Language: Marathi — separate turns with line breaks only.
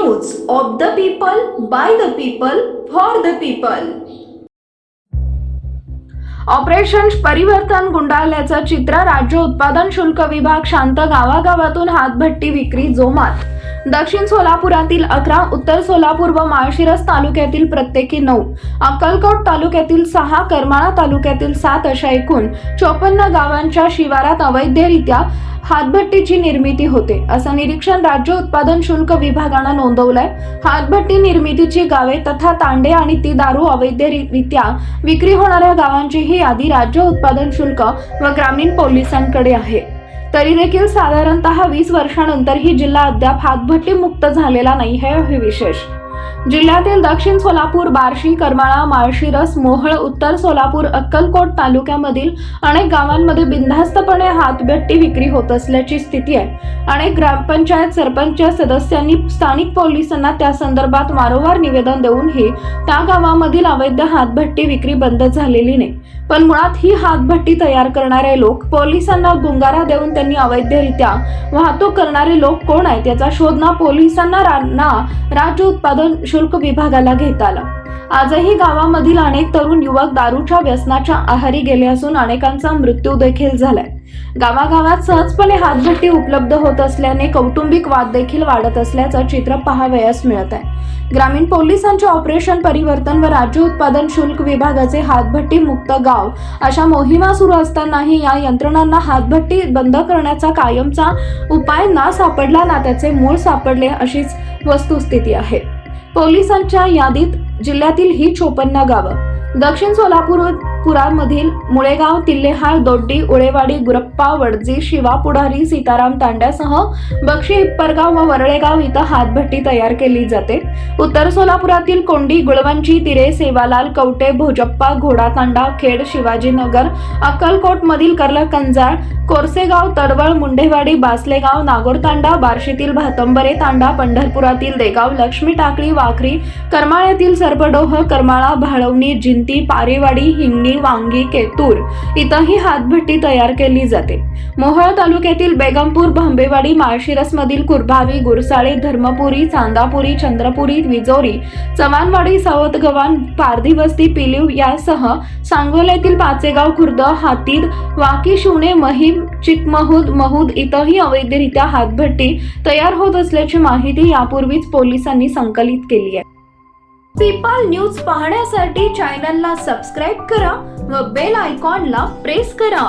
News of the people, by the people, for the people. Operation परिवर्तन गुंडाळल्याचं चित्र। राज्य उत्पादन शुल्क विभाग शांत। गावागावातून हातभट्टी विक्री जोमात। दक्षिण सोलापुरातील 11, उत्तर सोलापूर व माळशिरस तालुक्यातील प्रत्येकी 9, अक्कलकोट तालुक्यातील 6, करमाळा तालुक्यातील 7 अशा एकूण 54 गावांच्या शिवारात अवैधरित्या हातभट्टीची निर्मिती होते, असं निरीक्षण राज्य उत्पादन शुल्क विभागानं नोंदवलंय। हातभट्टी निर्मितीची गावे तथा तांडे आणि ती दारू अवैधरित्या विक्री होणाऱ्या गावांची ही यादी राज्य उत्पादन शुल्क व ग्रामीण पोलिसांकडे आहे। तरी देखील साधारणतः 20 वर्षांनंतरही जिल्हा अद्याप हातभट्टी मुक्त झालेला नाही हे विशेष। जिल्ह्यातील दक्षिण सोलापूर, बार्शी, करमाळा, माळशिरस, मोहोळ, उत्तर सोलापूर, अक्कलकोट तालुक्यामधील अनेक गावांमध्ये बिनधास्तपणे हातभट्टी विक्री होत असल्याची स्थिती आहे। अनेक ग्रामपंचायत सरपंच सदस्यांनी स्थानिक पोलिसांना त्या संदर्भात वारंवार निवेदन देऊनही त्या गावामधील अवैध हातभट्टी विक्री बंद झालेली नाही। पण मुळात ही हातभट्टी तयार करणारे लोक, पोलिसांना गुंगारा देऊन त्यांनी अवैधरित्या वाहतूक करणारे लोक कोण आहेत याचा शोध ना पोलिसांना ना राज्य उत्पादन शुल्क विभागाला घेता आला। आजही गावामधील अनेक तरुण युवक दारूच्या व्यसनाच्या आहारी गेले असून अनेकांचा मृत्यू देखील झालाय। गावागावात सहजपणे हातभट्टी उपलब्ध होत असल्याने कौटुंबिक वाद देखील वाढत असल्याचं चित्र पाहावयास मिळत आहे। ग्रामीण पोलिसांचे ऑपरेशन परिवर्तन व राज्य उत्पादन शुल्क विभागाचे हातभट्टी मुक्त गाव अशा मोहिमा सुरू असतानाही या यंत्रणांना हातभट्टी बंद करण्याचा कायमचा उपाय ना सापडला ना त्याचे मूळ सापडले अशीच वस्तुस्थिती आहे। पोलिसांच्या यादीत जिल्ह्यातील ही 54 गावं दक्षिण सोलापुरामधील मुळेगाव, तिल्लेहाळ, दोड्डी, उळेवाडी, गुरप्पा, वडजी, शिवा, पुढारी, सीताराम तांड्यासह बक्षी, हिप्परगाव व वरळेगाव इथं हातभट्टी तयार केली जाते। उत्तर सोलापुरातील कोंडी, गुळवंची, तिरे, सेवालाल, कवटे, भोजप्पा, घोडातांडा, खेड, शिवाजीनगर, अक्कलकोट मधील कर्लकंजाळ, कोरसेगाव, तडवळ, मुंडेवाडी, बासलेगाव, नागोरतांडा, बार्शीतील भातंबरे तांडा, पंढरपुरातील देगाव, लक्ष्मी टाकळी, वाखरी, करमाळ्यातील सरपडोह, करमाळा, भाळवणी, जिंती, पारेवाडी, हिंगणी, वांगी, केतूर इथंही हातभट्टी तयार केली जाते। मोहोळ तालुक्यातील बेगमपूर, भांबेवाडी, माळशिरस मधील कुरभावी, गुरसाळे, धर्मपुरी, चांदापुरी, चंद्रपुरी, विजोरी, चव्हाणवाडी, सावतगव्हाण, पारधीवस्ती, पिलीव यासह सांगोल्यातील पाचेगाव, खुर्द, हातीद, वाकी, शिवणे, महिम, चिकमहूद, महूद इथंही अवैधरित्या हातभट्टी तयार होत असल्याची माहिती यापूर्वीच पोलिसांनी संकलित केली आहे। पीपल न्यूज पाहण्यासाठी चॅनलला सबस्क्राईब करा व बेल आयकॉनला प्रेस करा।